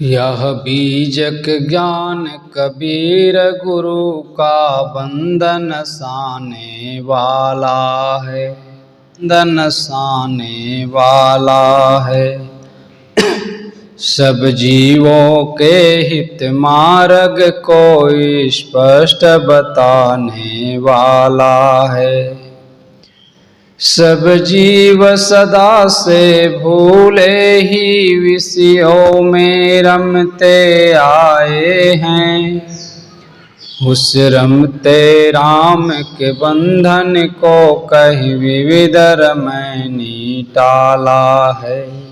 यह बीजक ज्ञान कबीर गुरु का बंधन साने वाला है, बंधन साने वाला है। सब जीवों के हित मार्ग को स्पष्ट बताने वाला है। सब जीव सदा से भूले ही विषयों में रमते आए हैं। उस रमते राम के बंधन को कहीं विविध रमैनी टाला है।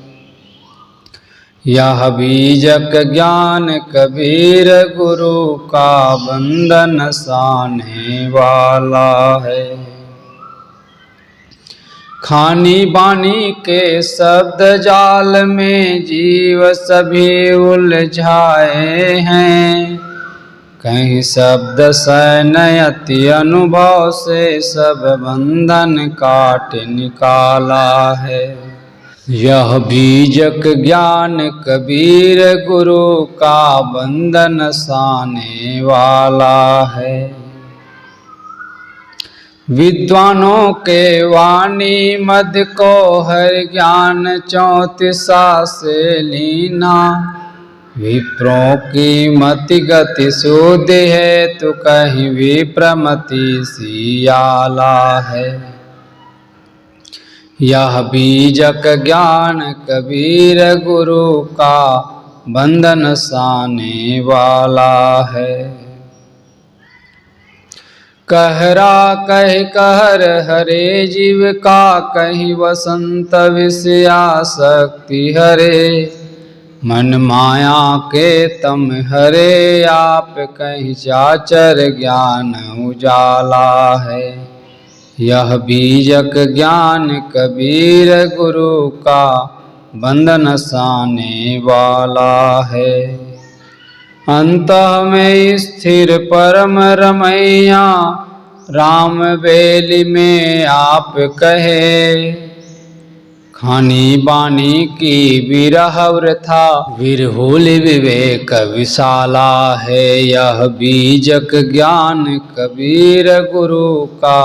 यह बीजक ज्ञान कबीर गुरु का बंधन साने वाला है। खानी बानी के शब्द जाल में जीव सभी उलझाए हैं। कहीं शब्द सैनयति अनुभव से सब बंधन काट निकाला है। यह बीजक ज्ञान कबीर गुरु का बंधन साने वाला है। विद्वानों के वाणी मद को हर ज्ञान 34 से लीना। विप्रों की मति गति शुद्ध है तो कहीं विप्रमति सियाला है। यह बीजक ज्ञान कबीर गुरु का बंधन साने वाला है। कहरा कह कहर हरे जीव का कहीं वसंत विषयासक्ति हरे। मन माया के तम हरे आप कहीं चाचर ज्ञान उजाला है। यह बीजक ज्ञान कबीर गुरु का बंधन साने वाला है। अंत में स्थिर परम रमैया राम बेली में आप कहे। खानी बानी की विरह वृथा विरहुल विवेक विशाला है। यह बीजक ज्ञान कबीर गुरु का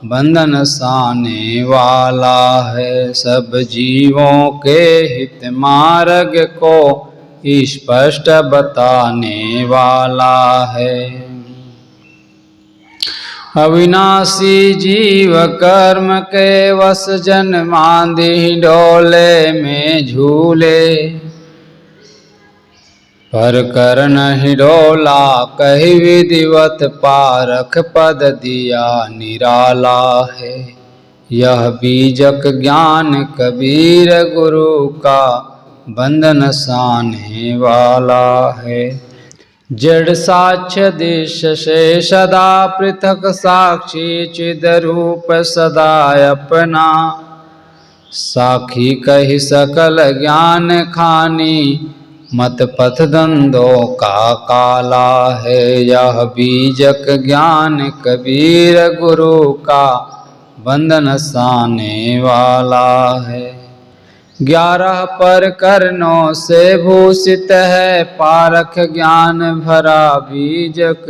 बंधन साने वाला है। सब जीवों के हित मार्ग को स्पष्ट बताने वाला है। अविनाशी जीव कर्म के वश जन्मांधी डोले में झूले। पर कर नहीं डोला कही विधिवत पारख पद दिया निराला है। यह बीजक ज्ञान कबीर गुरु का बंधन साने वाला है। जड़ साक्ष्य देश से सदा पृथक साक्षी चिद रूप सदा अपना। साखी कही सकल ज्ञान खानी मत पथ द्वंद्वों का काला है। यह बीजक ज्ञान कबीर गुरु का बंधन साने वाला है। 11 पर कर्णों से भूषित है पारख ज्ञान भरा बीजक।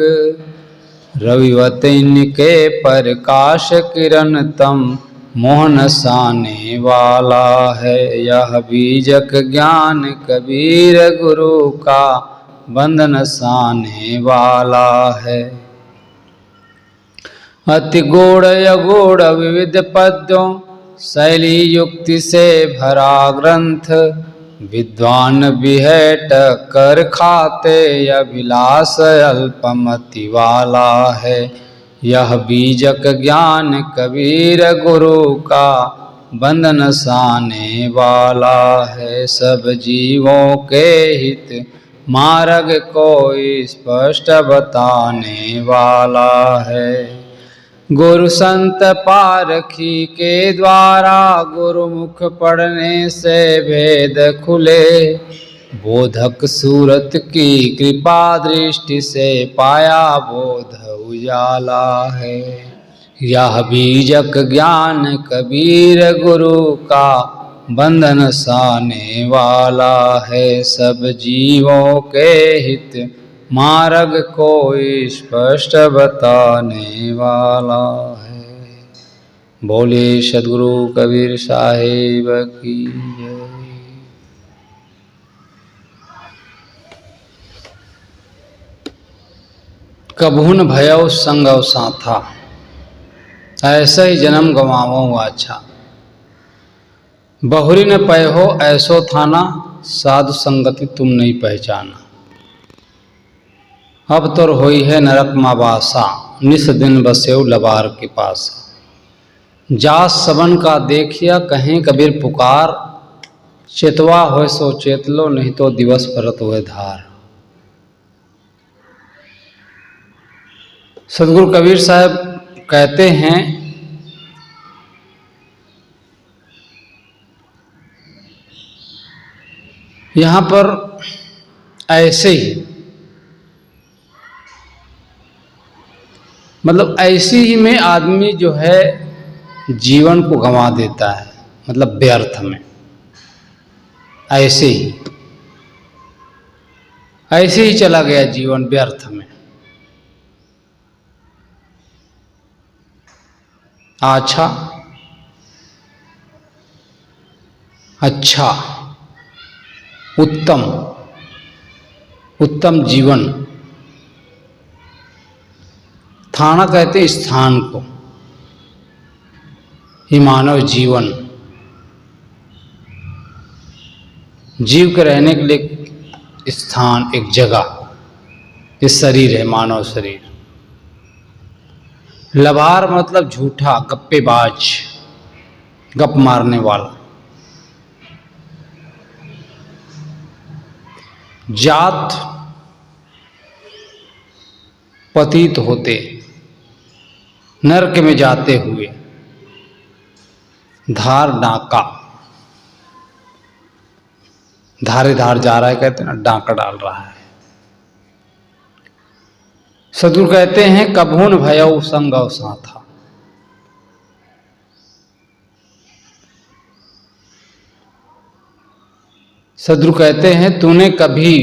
रविवत इनके प्रकाश किरण तम मोहन साने वाला है। यह बीजक ज्ञान कबीर गुरु का बंधन साने वाला है। अति गूढ़ अगूढ़ विविध पद्यों शैली युक्ति से भरा ग्रंथ। विद्वान बिहट कर खाते अभिलाष अल्पमति वाला है। यह बीजक ज्ञान कबीर गुरु का बंधन साने वाला है। सब जीवों के हित मार्ग को स्पष्ट बताने वाला है। गुरु संत पारखी के द्वारा गुरुमुख पढ़ने से भेद खुले। बोधक सूरत की कृपा दृष्टि से पाया बोध उजाला है। यह बीजक ज्ञान कबीर गुरु का बंधन साने वाला है, सब जीवों के हित मार्ग कोई स्पष्ट बताने वाला है। बोले सद्गुरु कबीर साहिब की जय। कभू न भयउ संग साथा, ऐसा ही जन्म गवावो अच्छा। बहुरी न पय हो ऐसो थाना, साधु संगति तुम नहीं पहचाना। अब तोर होई है नरक माबासा, निस दिन बसेऊ लबार के पास। जास सबन का देखिया कहें कबीर पुकार, चेतवा हो सो चेत लो, नहीं तो दिवस भरत हुए धार। सदगुरु कबीर साहब कहते हैं यहाँ पर ऐसे ही, मतलब ऐसी ही में आदमी जो है जीवन को गंवा देता है, मतलब व्यर्थ में। ऐसे ही चला गया जीवन व्यर्थ में। अच्छा उत्तम जीवन, थाना कहते स्थान को, ही मानव जीवन, जीव के रहने के लिए स्थान, एक जगह, इस शरीर है मानव शरीर। लबार मतलब झूठा, गप्पेबाज, गप मारने वाला। जात पतित होते, नरक में जाते हुए। धार डाका, धारे धार जा रहा है कहते ना, डाका डाल रहा है। सदगुरु कहते हैं कभू न भयउ संग साथा। सदगुरु कहते हैं तूने कभी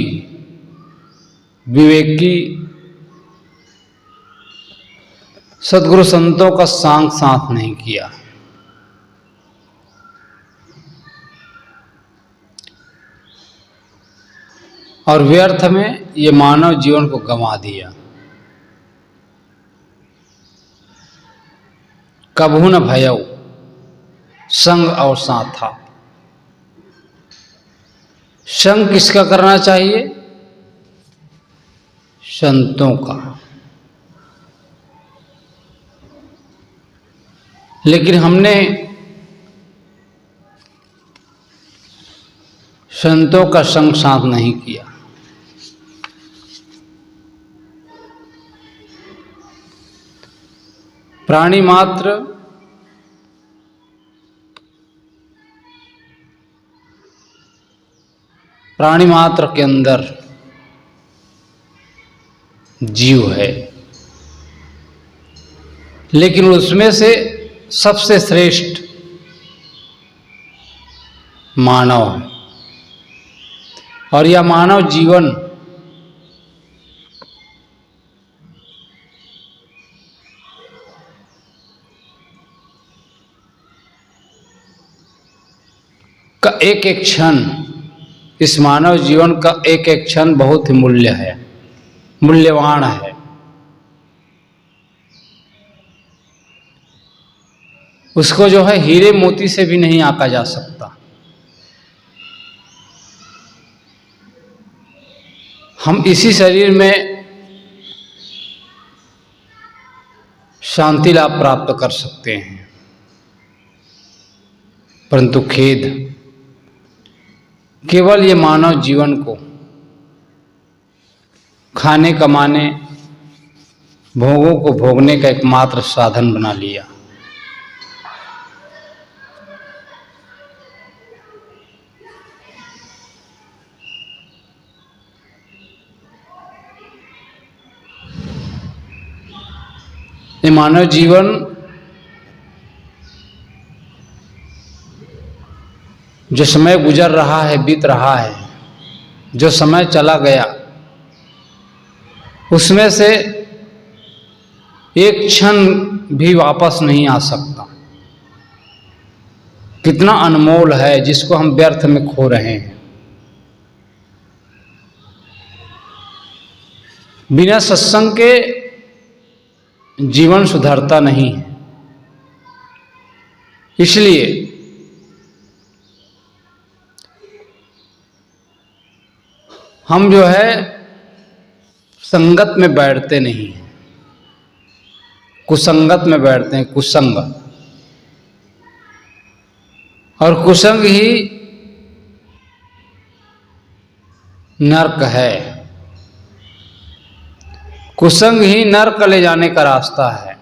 विवेकी सदगुरु संतों का सांग साथ नहीं किया। और व्यर्थ में ये मानव जीवन को गंवा दिया। कभू न भयउ संग और साथा। संग किसका करना चाहिए? संतों का। लेकिन हमने संतों का संग साथ नहीं किया। प्राणी मात्र के अंदर जीव है, लेकिन उसमें से सबसे श्रेष्ठ मानव है। और यह मानव जीवन का एक एक क्षण, इस मानव जीवन का एक एक क्षण बहुत ही मूल्यवान है। उसको जो है हीरे मोती से भी नहीं आंका जा सकता। हम इसी शरीर में शांति लाभ प्राप्त कर सकते हैं, परंतु खेद, केवल ये मानव जीवन को खाने कमाने, भोगों को भोगने का एकमात्र साधन बना लिया। ये मानव जीवन जो समय गुजर रहा है, बीत रहा है, जो समय चला गया, उसमें से एक क्षण भी वापस नहीं आ सकता। कितना अनमोल है जिसको हम व्यर्थ में खो रहे हैं। बिना सत्संग के जीवन सुधरता नहीं है। इसलिए हम जो है संगत में बैठते नहीं हैं, कुसंगत में बैठते हैं, कुसंग। और कुसंग ही नरक है, कुसंग ही नरक ले जाने का रास्ता है।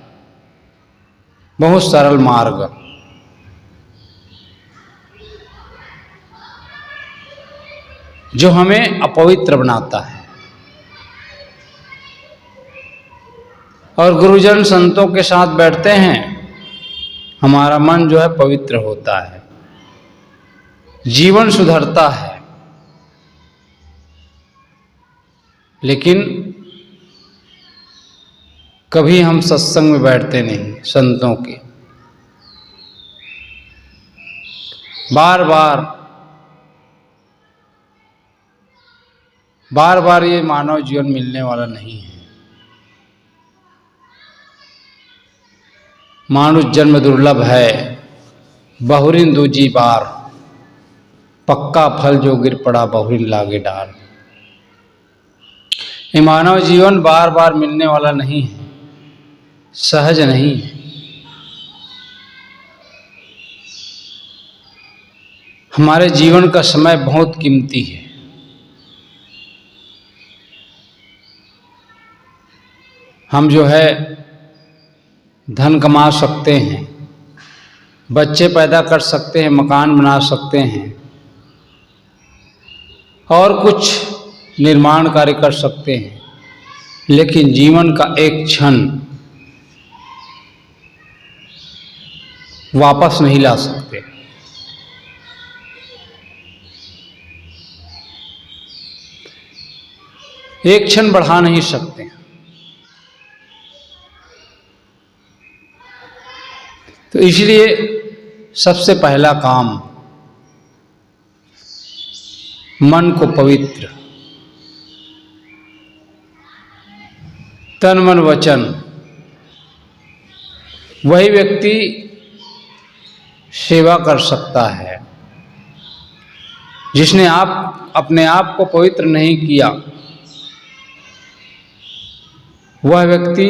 बहुत सरल मार्ग, जो हमें अपवित्र बनाता है। और गुरुजन संतों के साथ बैठते हैं, हमारा मन जो है पवित्र होता है, जीवन सुधरता है। लेकिन कभी हम सत्संग में बैठते नहीं संतों के। बार बार ये मानव जीवन मिलने वाला नहीं है। मानुष जन्म दुर्लभ है, बहुरिन दूजी बार, पक्का फल जो गिर पड़ा बहुरिन लागे डार। ये मानव जीवन बार बार मिलने वाला नहीं है, सहज नहीं है। हमारे जीवन का समय बहुत कीमती है। हम जो है धन कमा सकते हैं, बच्चे पैदा कर सकते हैं, मकान बना सकते हैं और कुछ निर्माण कार्य कर सकते हैं, लेकिन जीवन का एक क्षण वापस नहीं ला सकते। एक क्षण बढ़ा नहीं सकते। तो इसलिए सबसे पहला काम मन को पवित्र, तन मन वचन। वही व्यक्ति सेवा कर सकता है। जिसने अपने आप को पवित्र नहीं किया, वह व्यक्ति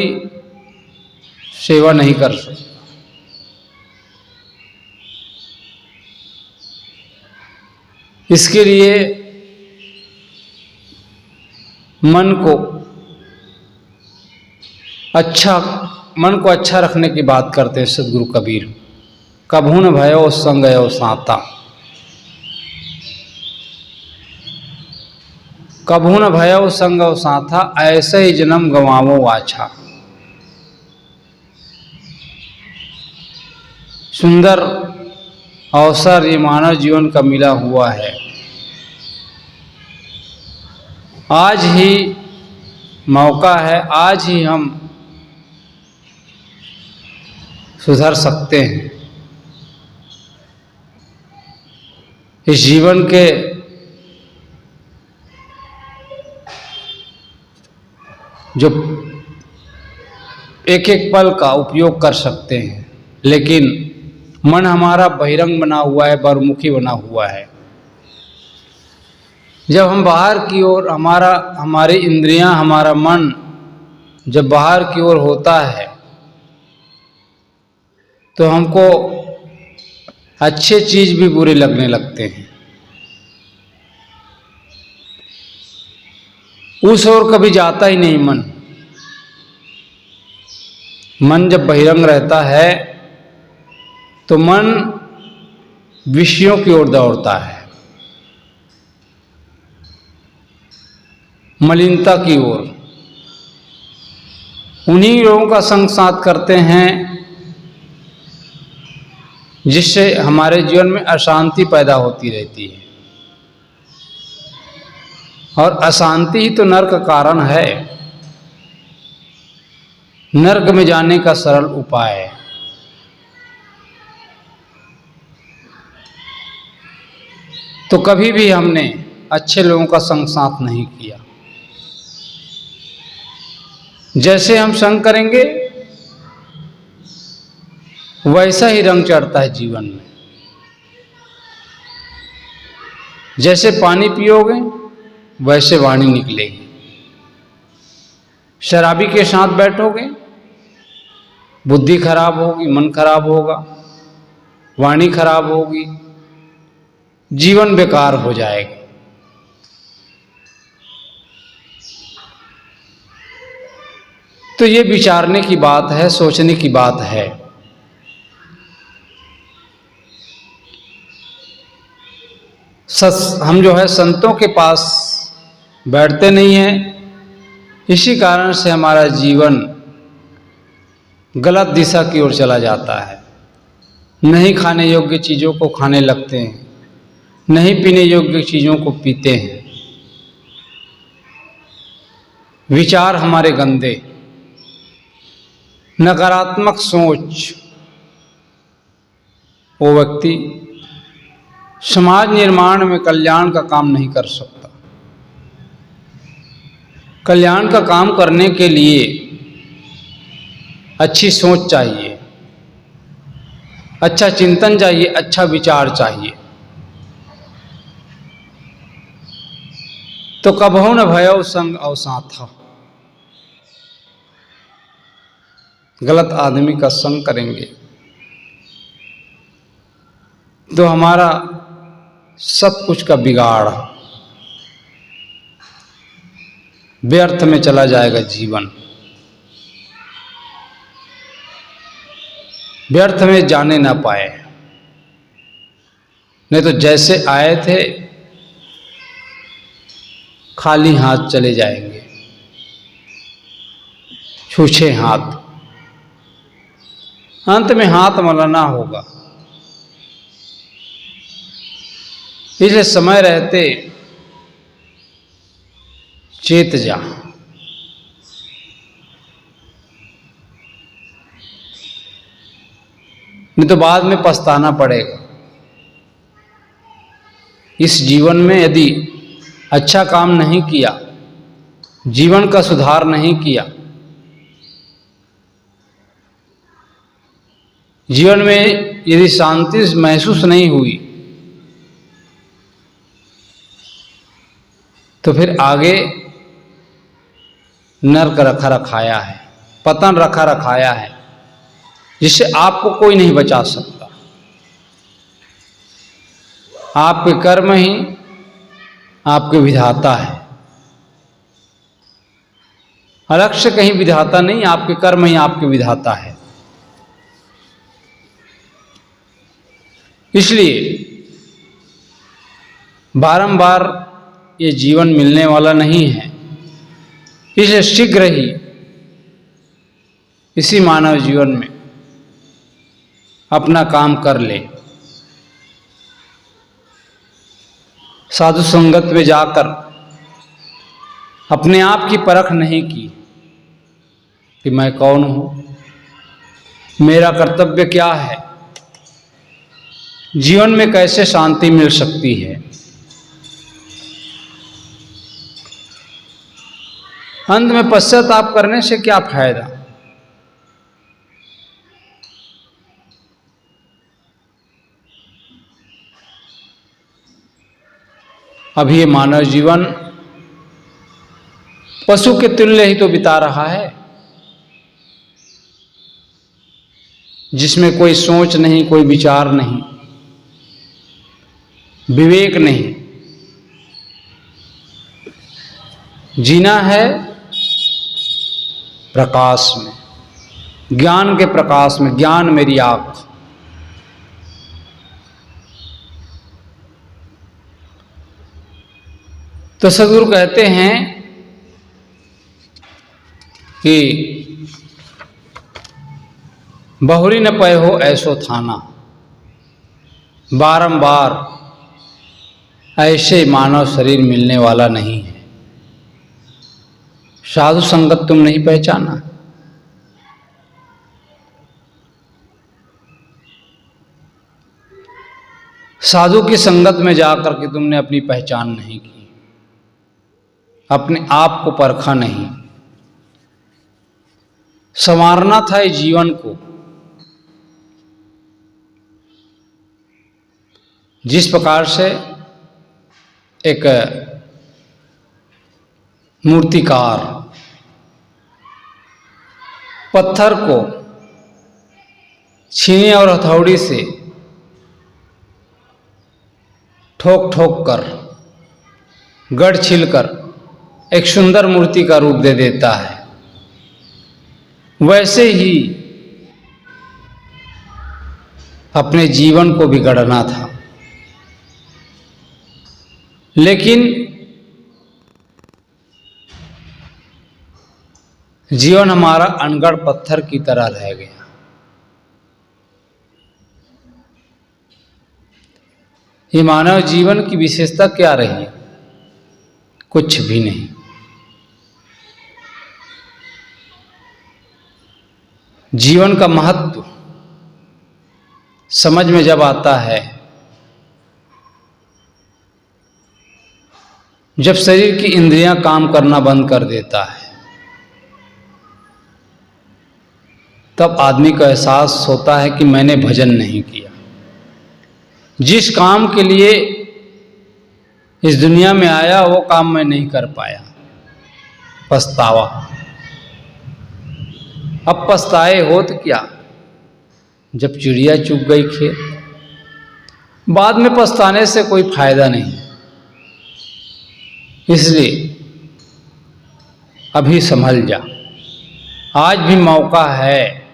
सेवा नहीं कर सकता। इसके लिए मन को अच्छा रखने की बात करते हैं सदगुरु कबीर। कभू न भयो संग यो साता, कभू न भयो संग यो साथा, ऐसे ही जन्म गंवावो वाछा। सुंदर अवसर ये मानव जीवन का मिला हुआ है। आज ही मौका है, आज ही हम सुधर सकते हैं। इस जीवन के जो एक एक पल का उपयोग कर सकते हैं, लेकिन मन हमारा बहिरंग बना हुआ है, बहिर्मुखी बना हुआ है। जब हम बाहर की ओर हमारी इंद्रियां, हमारा मन जब बाहर की ओर होता है तो हमको अच्छे चीज भी बुरे लगने लगते हैं। उस ओर कभी जाता ही नहीं मन। मन जब बहिरंग रहता है तो मन विषयों की ओर दौड़ता है, मलिनता की ओर। उन्हीं लोगों का संग साथ करते हैं जिससे हमारे जीवन में अशांति पैदा होती रहती है, और अशांति ही तो नर्क का कारण है। नर्क में जाने का सरल उपाय है। तो कभी भी हमने अच्छे लोगों का संग साथ नहीं किया। जैसे हम संग करेंगे वैसा ही रंग चढ़ता है जीवन में। जैसे पानी पियोगे वैसे वाणी निकलेगी। शराबी के साथ बैठोगे बुद्धि खराब होगी, मन खराब होगा, वाणी खराब होगी, जीवन बेकार हो जाएगा। तो ये विचारने की बात है, सोचने की बात है। हम जो है संतों के पास बैठते नहीं हैं, इसी कारण से हमारा जीवन गलत दिशा की ओर चला जाता है। नहीं खाने योग्य चीज़ों को खाने लगते हैं, नहीं पीने योग्य चीज़ों को पीते हैं। विचार हमारे गंदे, नकारात्मक सोच, वो व्यक्ति समाज निर्माण में कल्याण का काम नहीं कर सकता। कल्याण का काम करने के लिए अच्छी सोच चाहिए, अच्छा चिंतन चाहिए, अच्छा विचार चाहिए। तो कबहु न भयउ संग अवसाथा। गलत आदमी का संग करेंगे तो हमारा सब कुछ का बिगाड़ व्यर्थ में चला जाएगा। जीवन व्यर्थ में जाने ना पाए, नहीं तो जैसे आए थे खाली हाथ चले जाएंगे, छूछे हाथ। अंत में हाथ मलाना होगा। इसलिए समय रहते चेत जा। नहीं तो बाद में पछताना पड़ेगा। इस जीवन में यदि अच्छा काम नहीं किया, जीवन का सुधार नहीं किया, जीवन में यदि शांति महसूस नहीं हुई, तो फिर आगे नर्क रखा रखाया है, पतन रखा रखाया है, जिससे आपको कोई नहीं बचा सकता। आपके कर्म ही आपके विधाता है। अलग से कहीं विधाता नहीं, आपके कर्म ही आपके विधाता है। इसलिए बारंबार ये जीवन मिलने वाला नहीं है। इसलिए शीघ्र ही इसी मानव जीवन में अपना काम कर ले। साधु संगत में जाकर अपने आप की परख नहीं की कि मैं कौन हूं, मेरा कर्तव्य क्या है, जीवन में कैसे शांति मिल सकती है। अंत में पश्चाताप करने से क्या फायदा। अभी ये मानव जीवन पशु के तुल्य ही तो बिता रहा है, जिसमें कोई सोच नहीं, कोई विचार नहीं, विवेक नहीं। जीना है प्रकाश में, ज्ञान के प्रकाश में। ज्ञान मेरी आँख। तो सद्गुरु कहते हैं कि बहुरी न पय हो ऐसो थाना। बारंबार ऐसे मानव शरीर मिलने वाला नहीं है। साधु संगत तुम नहीं पहचाना, साधु की संगत में जाकर के तुमने अपनी पहचान नहीं की, अपने आप को परखा नहीं। संवारना था इस जीवन को। जिस प्रकार से एक मूर्तिकार पत्थर को छीने और हथौड़ी से ठोक ठोक कर, गढ़ छिलकर एक सुंदर मूर्ति का रूप दे देता है, वैसे ही अपने जीवन को भी गढ़ना था। लेकिन जीवन हमारा अनगढ़ पत्थर की तरह रह गया। ये मानव जीवन की विशेषता क्या रही है? कुछ भी नहीं। जीवन का महत्व समझ में जब आता है, जब शरीर की इंद्रियां काम करना बंद कर देता है, तब आदमी को एहसास होता है कि मैंने भजन नहीं किया। जिस काम के लिए इस दुनिया में आया वो काम मैं नहीं कर पाया, पछतावा। अब पछताए हो तो क्या, जब चिड़िया चुग गई खेत। बाद में पछताने से कोई फायदा नहीं। इसलिए अभी संभल जा, आज भी मौका है,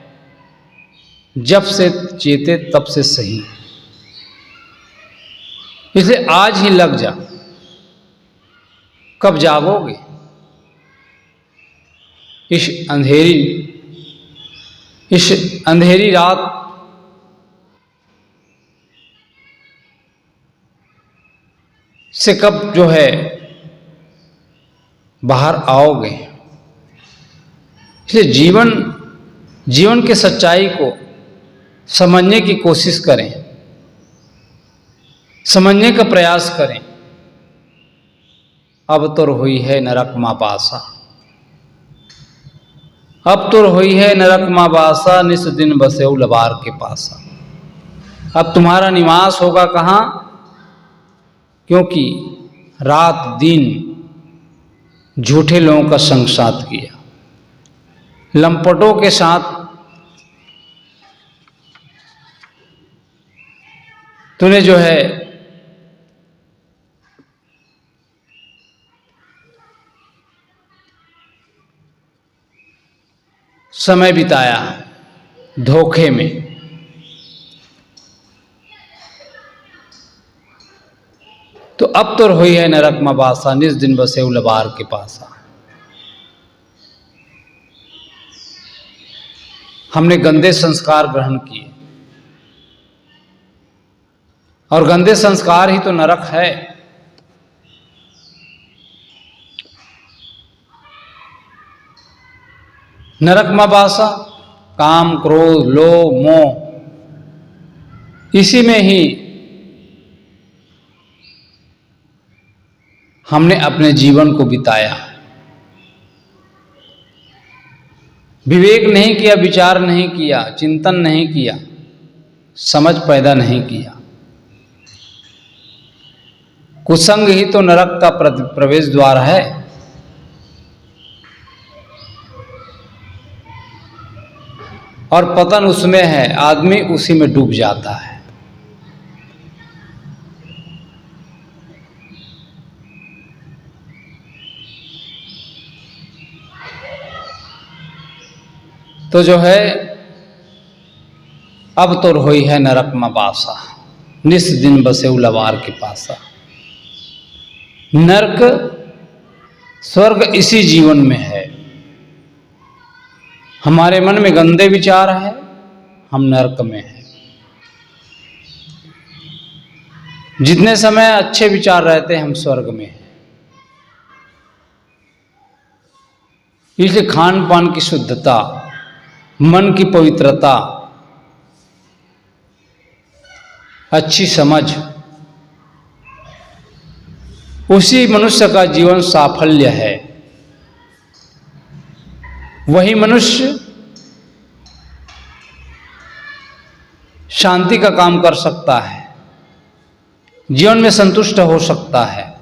जब से चेते तब से सही। इसलिए आज ही लग जा। कब जागोगे? इस अंधेरी रात से कब जो है बाहर आओगे? इसलिए जीवन के सच्चाई को समझने की कोशिश करें, समझने का प्रयास करें। अब तो हुई है नरक माँ बासा, अब तो हुई है नरक माँ बासा, निस दिन बसेऊ लबार के पासा। अब तुम्हारा निवास होगा कहाँ? क्योंकि रात दिन झूठे लोगों का संग साथ किया, लंपटों के साथ तूने जो है समय बिताया धोखे में। तो अब तो हुई है नरक माँ बासा, निस दिन बसेऊ लबार के पासा। हमने गंदे संस्कार ग्रहण किए, और गंदे संस्कार ही तो नरक है। नरक माँ बासा, काम क्रोध लोभ मोह, इसी में ही हमने अपने जीवन को बिताया। विवेक नहीं किया, विचार नहीं किया, चिंतन नहीं किया, समझ पैदा नहीं किया। कुसंग ही तो नरक का प्रवेश द्वार है। और पतन उसमें है, आदमी उसी में डूब जाता है। तो जो है अब तो हुई है नरक माँ बासा, निस दिन बसेऊ लबार के पासा। नरक स्वर्ग इसी जीवन में है। हमारे मन में गंदे विचार है, हम नरक में हैं। जितने समय अच्छे विचार रहते हैं हम स्वर्ग में हैं। इसलिए खान पान की शुद्धता, मन की पवित्रता, अच्छी समझ, उसी मनुष्य का जीवन साफल्य है। वही मनुष्य शांति का काम कर सकता है, जीवन में संतुष्ट हो सकता है।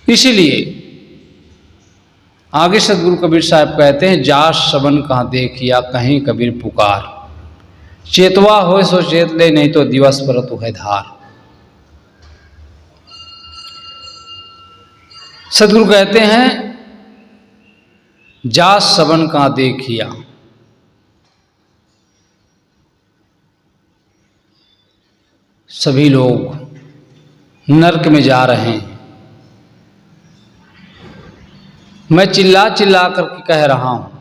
इसीलिए आगे सदगुरु कबीर साहब कहते हैं, जास सबन कहाँ देखिया कहीं कबीर पुकार, चेतवा हो सो चेत ले नहीं तो दिवस पर तू है धार। सदगुरु कहते हैं, जास सबन कहाँ देखिया, सभी लोग नरक में जा रहे हैं। मैं चिल्ला चिल्ला करके कह रहा हूं,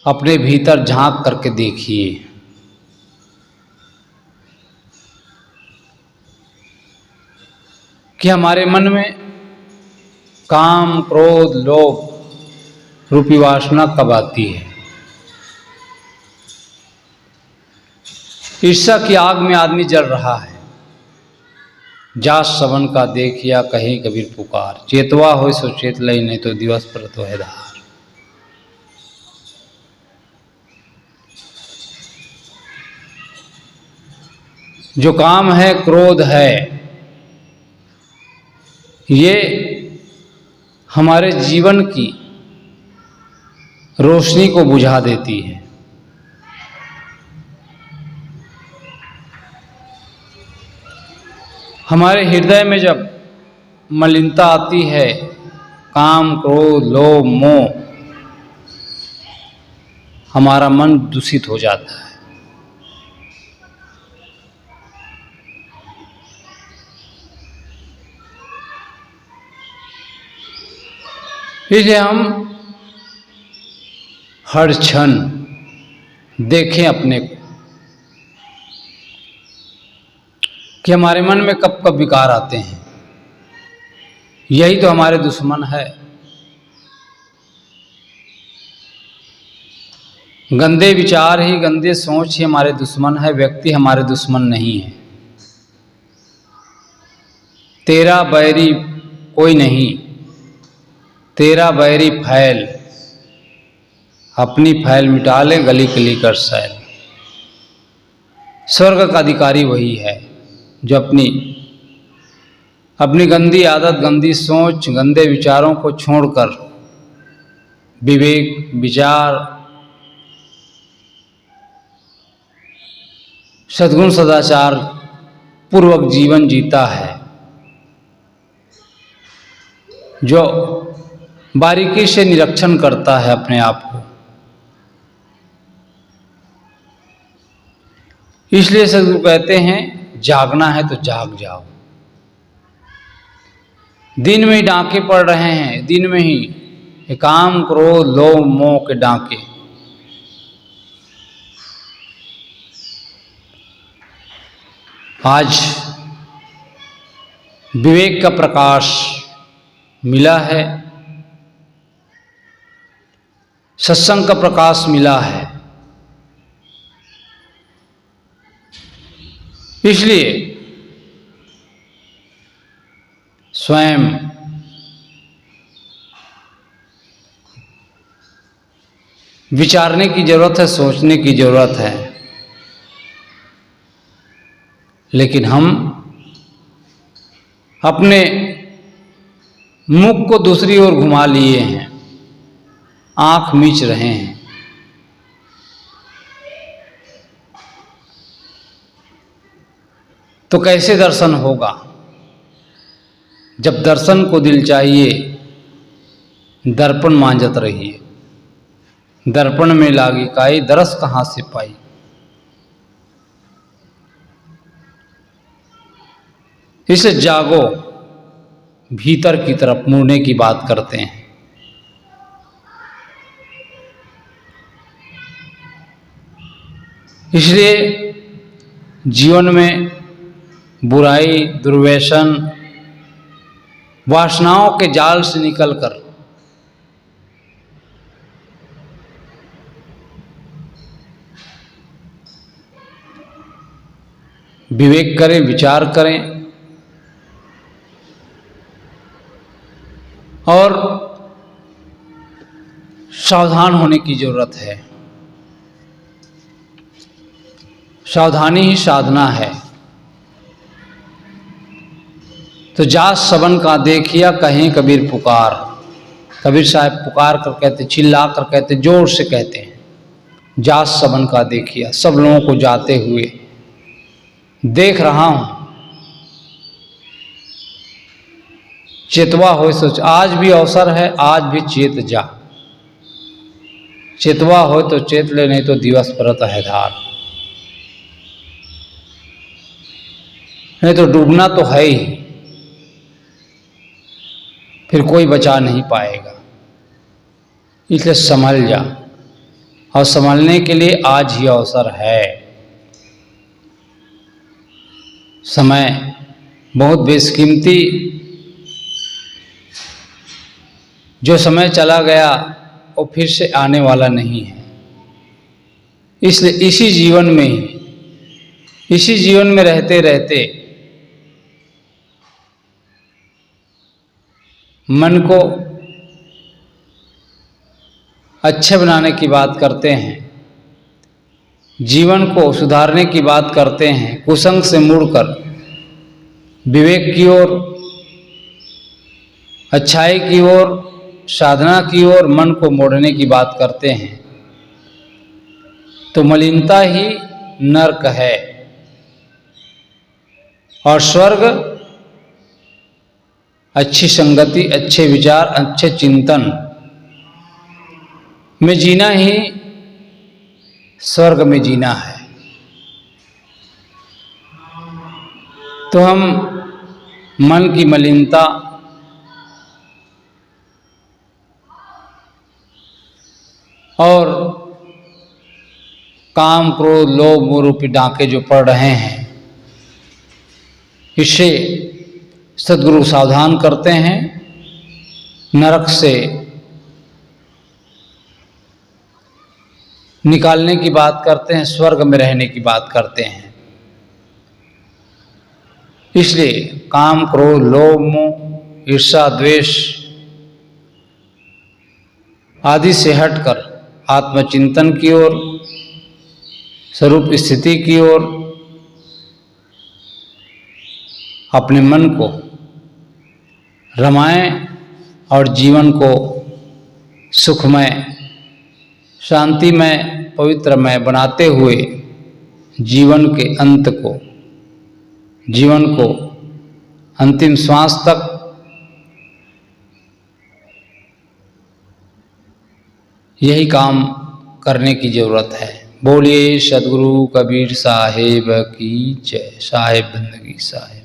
अपने भीतर झांक करके देखिए। कि हमारे मन में काम, क्रोध, लोभ रूपी वासना कब आती है। ईर्ष्या की आग में आदमी जल रहा है। जास सबन का देखिया कहीं कबीर पुकार, चेतवा हो सो चेत लई नहीं तो दिवस पर तो है धार। जो काम है, क्रोध है, ये हमारे जीवन की रोशनी को बुझा देती है। हमारे हृदय में जब मलिनता आती है, काम, क्रोध, लोभ, मोह, हमारा मन दूषित हो जाता है। इसलिए हम हर क्षण देखें अपने को कि हमारे मन में कब कब विकार आते हैं। यही तो हमारे दुश्मन है। गंदे विचार ही, गंदे सोच ही हमारे दुश्मन है, व्यक्ति हमारे दुश्मन नहीं है। तेरा बैरी कोई नहीं, तेरा बैरी फैल, अपनी फैल मिटा ले गली गली कर सैल। स्वर्ग का अधिकारी वही है जो अपनी गंदी आदत, गंदी सोच, गंदे विचारों को छोड़कर विवेक, विचार, सद्गुण, सदाचार पूर्वक जीवन जीता है, जो बारीकी से निरीक्षण करता है अपने आप को। इसलिए सद्गुरु कहते हैं, जागना है तो जाग जाओ। दिन में ही डांके पड़ रहे हैं, दिन में ही काम, क्रोध, लोभ, मोह के डांके। आज विवेक का प्रकाश मिला है, सत्संग का प्रकाश मिला है। इसलिए स्वयं विचारने की जरूरत है, सोचने की जरूरत है। लेकिन हम अपने मुख को दूसरी ओर घुमा लिए हैं, आंख मीच रहे हैं। तो कैसे दर्शन होगा? जब दर्शन को दिल चाहिए, दर्पण मांझत रहिए। दर्पण में लागी काई, दरस कहाँ से पाई। इसे जागो, भीतर की तरफ मुड़ने की बात करते हैं। इसलिए जीवन में बुराई, दुर्व्यसन, वासनाओं के जाल से निकलकर विवेक करें, विचार करें और सावधान होने की जरूरत है। सावधानी ही साधना है। तो जात सबन का देखिया कहें कबीर पुकार। कबीर साहब पुकार कर कहते, चिल्ला कर कहते, जोर से कहते हैं, जात सबन का देखिया, सब लोगों को जाते हुए देख रहा हूं। चेतवा हो सोच, आज भी अवसर है, आज भी चेत जा। चेतवा हो तो चेत ले, नहीं तो दिवस परत है धार। नहीं तो डूबना तो है ही, फिर कोई बचा नहीं पाएगा। इसलिए संभल जा, और संभलने के लिए आज ही अवसर है। समय बहुत बेशकीमती, जो समय चला गया वो फिर से आने वाला नहीं है। इसलिए इसी जीवन में रहते रहते मन को अच्छे बनाने की बात करते हैं, जीवन को सुधारने की बात करते हैं, कुसंग से मुड़कर विवेक की ओर, अच्छाई की ओर, साधना की ओर मन को मोड़ने की बात करते हैं, तो मलिनता ही नरक है और स्वर्ग अच्छी संगति, अच्छे विचार, अच्छे चिंतन में जीना ही स्वर्ग में जीना है। तो हम मन की मलिनता और काम, क्रोध, लोभ, मोह रूपी डांके जो पड़ रहे हैं, इससे सद्गुरु सावधान करते हैं। नरक से निकालने की बात करते हैं, स्वर्ग में रहने की बात करते हैं। इसलिए काम, क्रोध, लोभ, मोह, ईर्ष्या, द्वेष आदि से हटकर आत्मचिंतन की ओर, स्वरूप स्थिति की ओर अपने मन को रमाएं और जीवन को सुखमय, शांतिमय, पवित्रमय बनाते हुए जीवन के अंत को, जीवन को अंतिम श्वास तक यही काम करने की जरूरत है। बोलिए सद्गुरु कबीर साहेब की जय। साहेब बंदगी साहेब।